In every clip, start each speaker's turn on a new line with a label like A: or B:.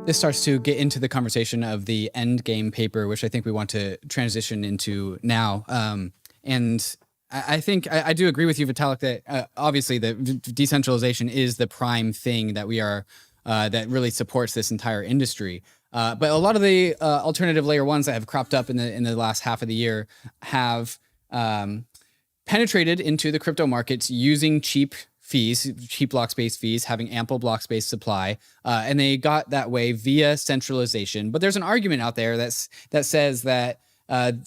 A: This starts to get into the conversation of the Endgame paper, which I think we want to transition into now. And I think I do agree with you, Vitalik, that obviously the decentralization is the prime thing that we are that really supports this entire industry. But a lot of the alternative layer ones that have cropped up in the last half of the year have penetrated into the crypto markets using cheap block space fees, having ample block space supply, and they got that way via centralization. But there's an argument out there that says that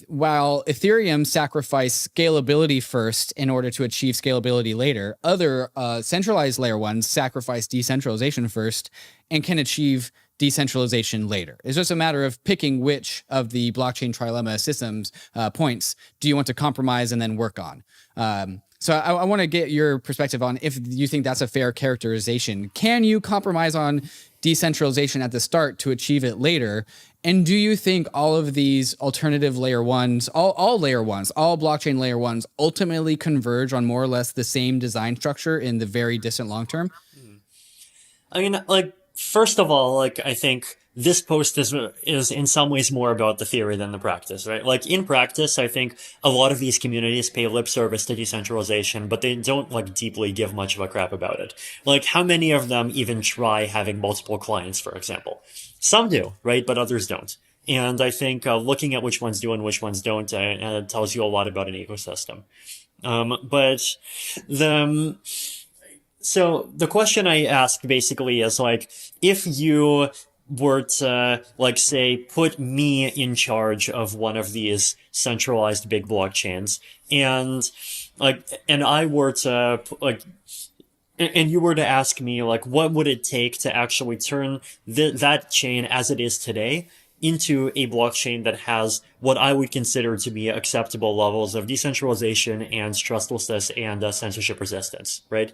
A: while Ethereum sacrificed scalability first in order to achieve scalability later, other centralized layer ones sacrifice decentralization first and can achieve decentralization later. It's just a matter of picking which of the blockchain trilemma systems points do you want to compromise and then work on. So I want to get your perspective on if you think that's a fair characterization. Can you compromise on decentralization at the start to achieve it later? And do you think all of these alternative layer ones, all layer ones, all blockchain layer ones ultimately converge on more or less the same design structure in the very distant long term?
B: I mean, first of all, I think this post is in some ways more about the theory than the practice, right? In practice, I think a lot of these communities pay lip service to decentralization, but they don't deeply give much of a crap about it. How many of them even try having multiple clients, for example? Some do, right? But others don't. And I think looking at which ones do and which ones don't tells you a lot about an ecosystem. So the question I ask basically is if you were to say put me in charge of one of these centralized big blockchains and I were to and you were to ask me what would it take to actually turn that chain as it is today into a blockchain that has what I would consider to be acceptable levels of decentralization and trustlessness and censorship resistance, right?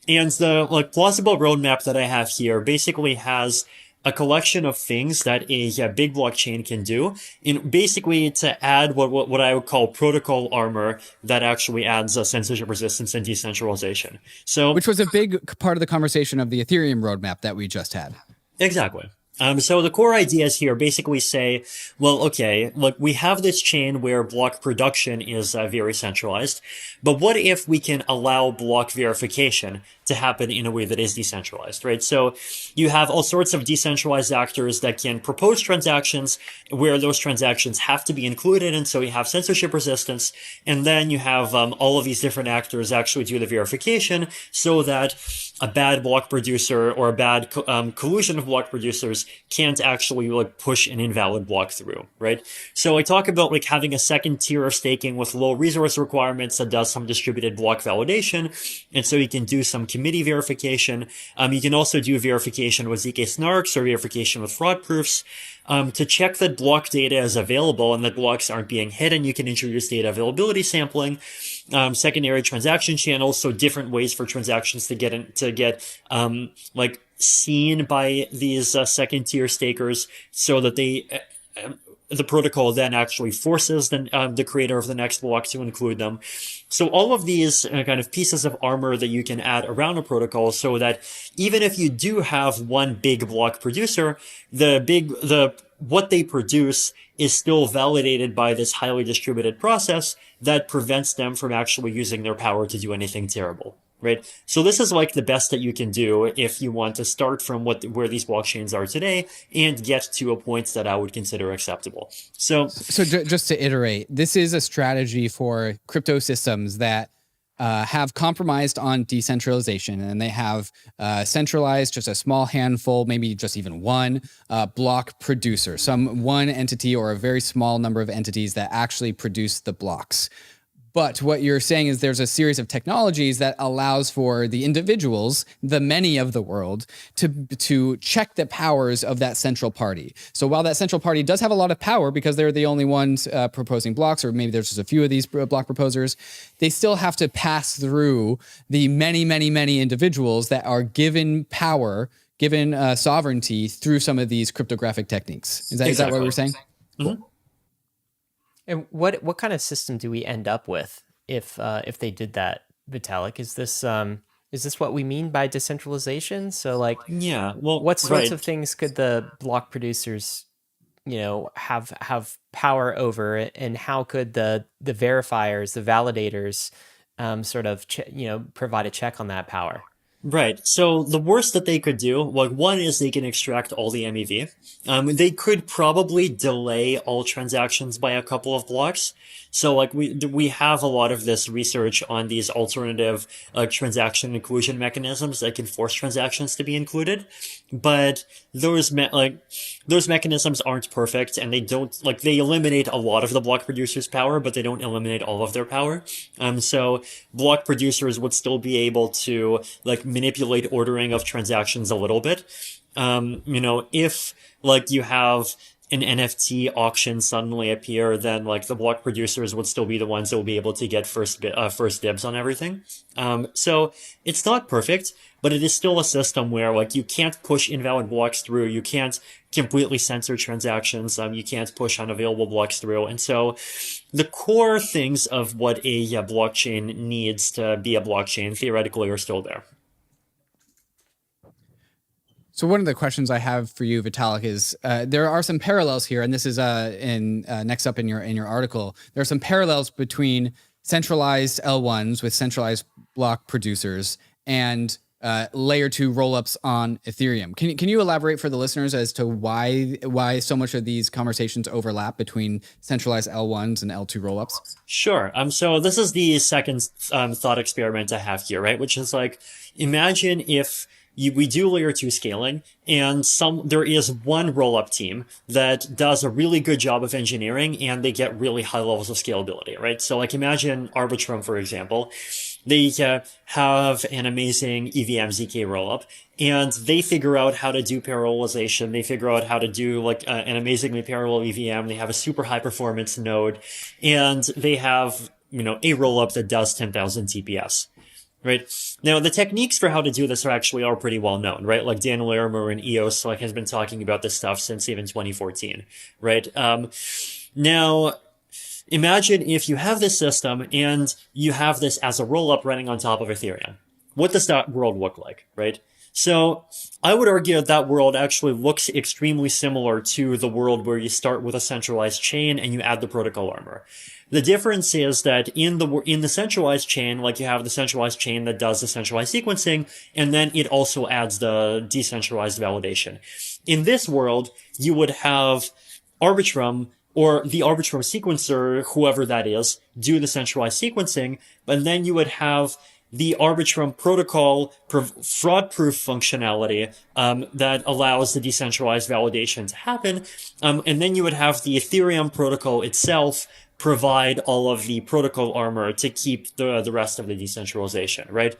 B: And the plausible roadmap that I have here basically has a collection of things that a big blockchain can do, in basically to add what I would call protocol armor that actually adds censorship resistance and decentralization. So,
A: which was a big part of the conversation of the Ethereum roadmap that we just had.
B: Exactly. So the core ideas here basically say, well, okay, look, we have this chain where block production is very centralized, but what if we can allow block verification to happen in a way that is decentralized, right? So you have all sorts of decentralized actors that can propose transactions where those transactions have to be included, and so you have censorship resistance, and then you have all of these different actors actually do the verification so that a bad block producer or a bad collusion of block producers can't actually push an invalid block through, right? So I talk about having a second tier of staking with low resource requirements that does some distributed block validation, and so you can do some committee verification. You can also do verification with ZK snarks or verification with fraud proofs. To check that block data is available and that blocks aren't being hidden, you can introduce data availability sampling, secondary transaction channels, so different ways for transactions to get seen by these second tier stakers, so that the protocol then actually forces the creator of the next block to include them. So all of these kind of pieces of armor that you can add around a protocol, so that even if you do have one big block producer, what they produce is still validated by this highly distributed process that prevents them from actually using their power to do anything terrible. Right. So this is the best that you can do if you want to start from where these blockchains are today and get to a point that I would consider acceptable. So
A: just to iterate, this is a strategy for crypto systems that have compromised on decentralization, and they have centralized just a small handful, maybe just even one block producer, one entity or a very small number of entities that actually produce the blocks. But what you're saying is there's a series of technologies that allows for the individuals, the many of the world, to check the powers of that central party. So while that central party does have a lot of power because they're the only ones proposing blocks, or maybe there's just a few of these block proposers, they still have to pass through the many, many, many individuals that are given power, given sovereignty through some of these cryptographic techniques. Is that what we're saying?
B: Mm-hmm.
A: Cool.
C: And what kind of system do we end up with if they did that, Vitalik? Is this Is this what we mean by decentralization? So like,
B: Yeah, well,
C: what sorts
B: right.
C: of things could the block producers, have power over it, and how could the verifiers, the validators, sort of provide a check on that power?
B: Right. So the worst that they could do, like one is they can extract all the MEV. They could probably delay all transactions by a couple of blocks. So like we have a lot of this research on these alternative transaction inclusion mechanisms that can force transactions to be included, but those mechanisms aren't perfect, and they eliminate a lot of the block producers' power, but they don't eliminate all of their power. So block producers would still be able to like manipulate ordering of transactions a little bit. If like you have an NFT auction suddenly appear, then like the block producers would still be the ones that will be able to get first dibs on everything. So it's not perfect, but it is still a system where like you can't push invalid blocks through, you can't completely censor transactions, you can't push unavailable blocks through, and so the core things of what a blockchain needs to be a blockchain theoretically are still there.
A: So one of the questions I have for you, Vitalik, is there are some parallels here, and this is in next up in your article. There are some parallels between centralized L1s with centralized block producers and layer 2 rollups on Ethereum. Can you elaborate for the listeners as to why so much of these conversations overlap between centralized L1s and L2 rollups?
B: Sure. So this is the second thought experiment I have here, right? Which is like, imagine if we do layer 2 scaling, and there is one rollup team that does a really good job of engineering, and they get really high levels of scalability, right? So like imagine Arbitrum, for example. They have an amazing EVM ZK rollup, and they figure out how to do parallelization. They figure out how to do like an amazingly parallel EVM. They have a super high performance node, and they have, a rollup that does 10,000 TPS. Right. Now, the techniques for how to do this are pretty well known, right? Like Dan Larimer and EOS has been talking about this stuff since even 2014, right? Now, imagine if you have this system and you have this as a rollup running on top of Ethereum. What does that world look like, right? So I would argue that world actually looks extremely similar to the world where you start with a centralized chain and you add the protocol armor. The difference is that in the centralized chain, like you have the centralized chain that does the centralized sequencing, and then it also adds the decentralized validation. In this world, you would have Arbitrum or the Arbitrum sequencer, whoever that is, do the centralized sequencing, but then you would have the Arbitrum protocol fraud-proof functionality that allows the decentralized validation to happen, and then you would have the Ethereum protocol itself provide all of the protocol armor to keep the rest of the decentralization, right?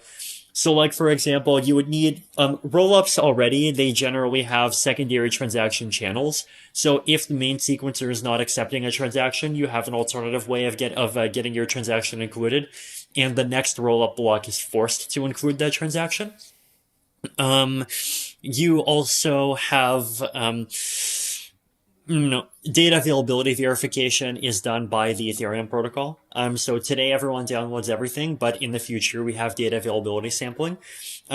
B: So like, for example, you would need rollups already. They generally have secondary transaction channels. So if the main sequencer is not accepting a transaction, you have an alternative way of getting your transaction included, and the next rollup block is forced to include that transaction. You also have data availability verification is done by the Ethereum protocol. So today everyone downloads everything, but in the future we have data availability sampling.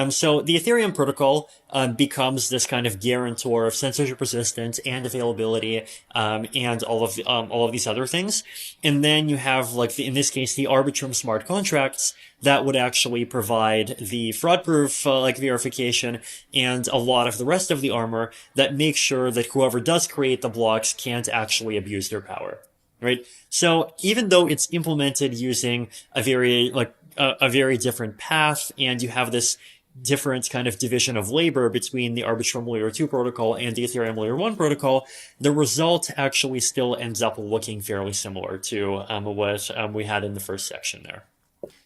B: So the Ethereum protocol becomes this kind of guarantor of censorship resistance and availability, and all of these other things. And then you have, like, in this case, the Arbitrum smart contracts that would actually provide the fraud-proof verification and a lot of the rest of the armor that makes sure that whoever does create the blocks can't actually abuse their power. Right? So even though it's implemented using a very different path, and you have this different kind of division of labor between the Arbitrum Layer 2 protocol and the Ethereum Layer 1 protocol, the result actually still ends up looking fairly similar to what we had in the first section there.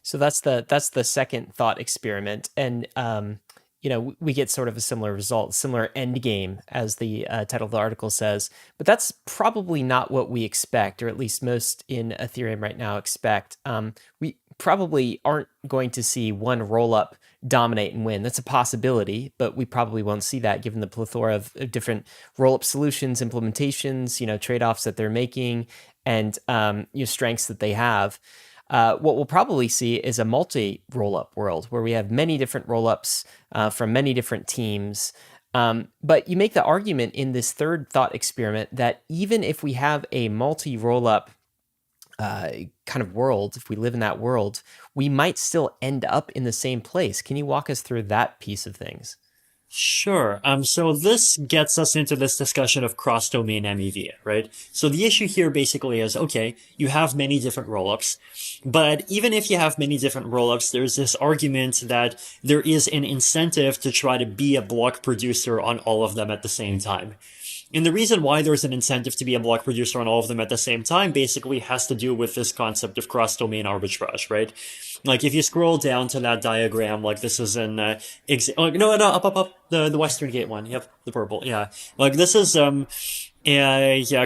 C: So that's the second thought experiment, and we get sort of a similar result, similar endgame, as the title of the article says. But that's probably not what we expect, or at least most in Ethereum right now expect. We probably aren't going to see one rollup dominate and win. That's a possibility, but we probably won't see that given the plethora of different rollup solutions, implementations, trade-offs that they're making, and strengths that they have. What we'll probably see is a multi rollup world where we have many different rollups from many different teams. But you make the argument in this third thought experiment that even if we have a multi rollup kind of world, if we live in that world, we might still end up in the same place. Can you walk us through that piece of things?
B: Sure. So this gets us into this discussion of cross-domain MEV, right? So the issue here basically is, okay, you have many different rollups, but even if you have many different rollups, there's this argument that there is an incentive to try to be a block producer on all of them at the same time. And the reason why there's an incentive to be a block producer on all of them at the same time basically has to do with this concept of cross-domain arbitrage, right? Like if you scroll down to that diagram, like this is an up, the Western Gate one. Yep, the purple. Yeah, like this is a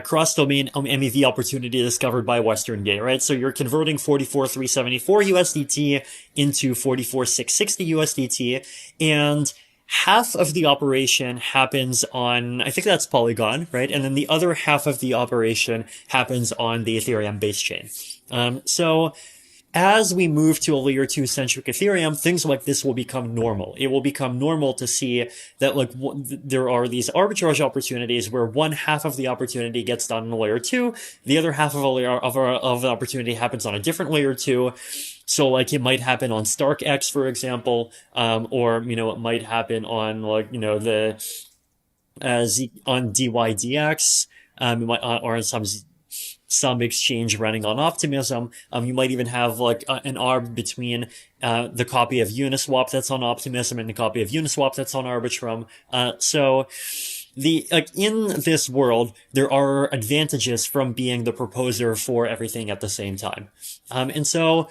B: cross-domain MEV opportunity discovered by Western Gate, right? So you're converting 44,374 USDT into 44,660 USDT, and half of the operation happens on, I think that's Polygon, right? And then the other half of the operation happens on the Ethereum base chain. So as we move to a layer 2 centric Ethereum, things like this will become normal. It will become normal to see that like there are these arbitrage opportunities where one half of the opportunity gets done in layer 2, the other half of a layer of the opportunity happens on a different layer 2. So like it might happen on StarkX, for example, or it might happen on like the on DYDX, or on some exchange running on Optimism. You might even have like an arb between the copy of Uniswap that's on Optimism and the copy of Uniswap that's on Arbitrum. So in this world, there are advantages from being the proposer for everything at the same time. And so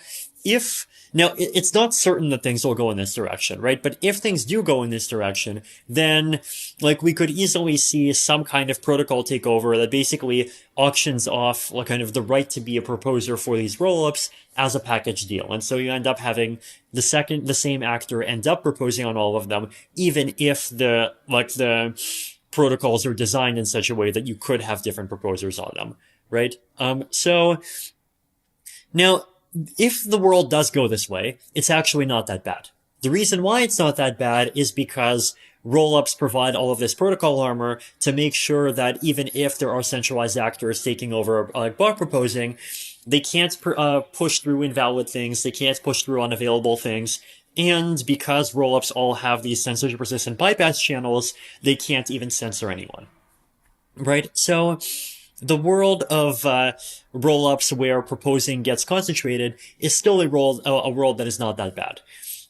B: now it's not certain that things will go in this direction, right? But if things do go in this direction, then like we could easily see some kind of protocol takeover that basically auctions off like kind of the right to be a proposer for these rollups as a package deal. And so you end up having the same actor end up proposing on all of them, even if the protocols are designed in such a way that you could have different proposers on them, right? So now, if the world does go this way, it's actually not that bad. The reason why it's not that bad is because rollups provide all of this protocol armor to make sure that even if there are centralized actors taking over block proposing, they can't push through invalid things, they can't push through unavailable things, and because rollups all have these censorship-resistant bypass channels, they can't even censor anyone. Right? So the world of rollups where proposing gets concentrated is still a world that is not that bad.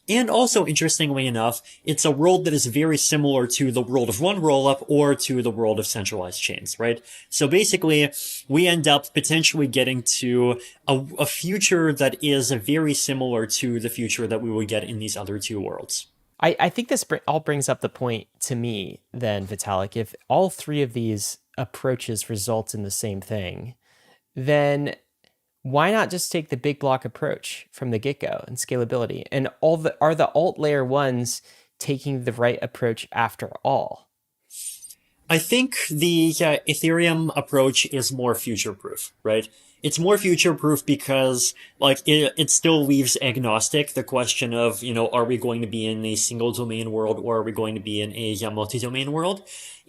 B: And also, interestingly enough, it's a world that is very similar to the world of one rollup or to the world of centralized chains, right? So basically, we end up potentially getting to a future that is very similar to the future that we would get in these other two worlds.
C: I think this all brings up the point to me then, Vitalik. If all three of these approaches result in the same thing, then why not just take the big block approach from the get-go and scalability? And are the alt layer ones taking the right approach after all?
B: I think the Ethereum approach is more future-proof, right? It's more future-proof because, like, it still leaves agnostic the question of, are we going to be in a single domain world or are we going to be in a multi-domain world?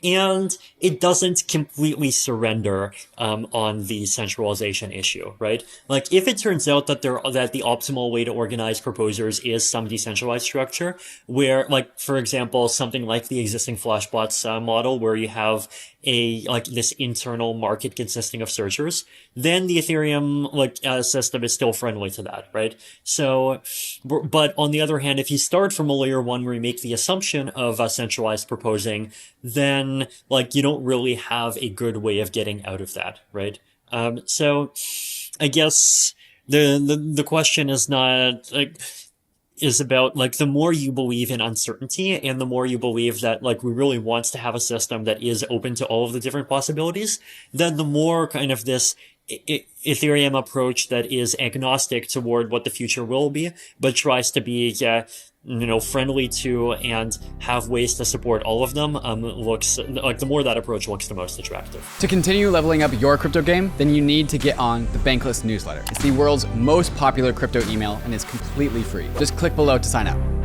B: And it doesn't completely surrender on the centralization issue, right? Like, if it turns out that that the optimal way to organize proposers is some decentralized structure, where, like, for example, something like the existing Flashbots model, where you have this internal market consisting of searchers, then the Ethereum system is still friendly to that, right? So, but on the other hand, if you start from a layer one where you make the assumption of centralized proposing, then you don't really have a good way of getting out of that, right? So I guess the question is not is about the more you believe in uncertainty and the more you believe that we really want to have a system that is open to all of the different possibilities, then the more kind of this Ethereum approach that is agnostic toward what the future will be, but tries to be friendly to and have ways to support all of them looks like the more that approach looks the most attractive.
A: To continue leveling up your crypto game, then you need to get on the Bankless newsletter. It's the world's most popular crypto email and is completely free. Just click below to sign up.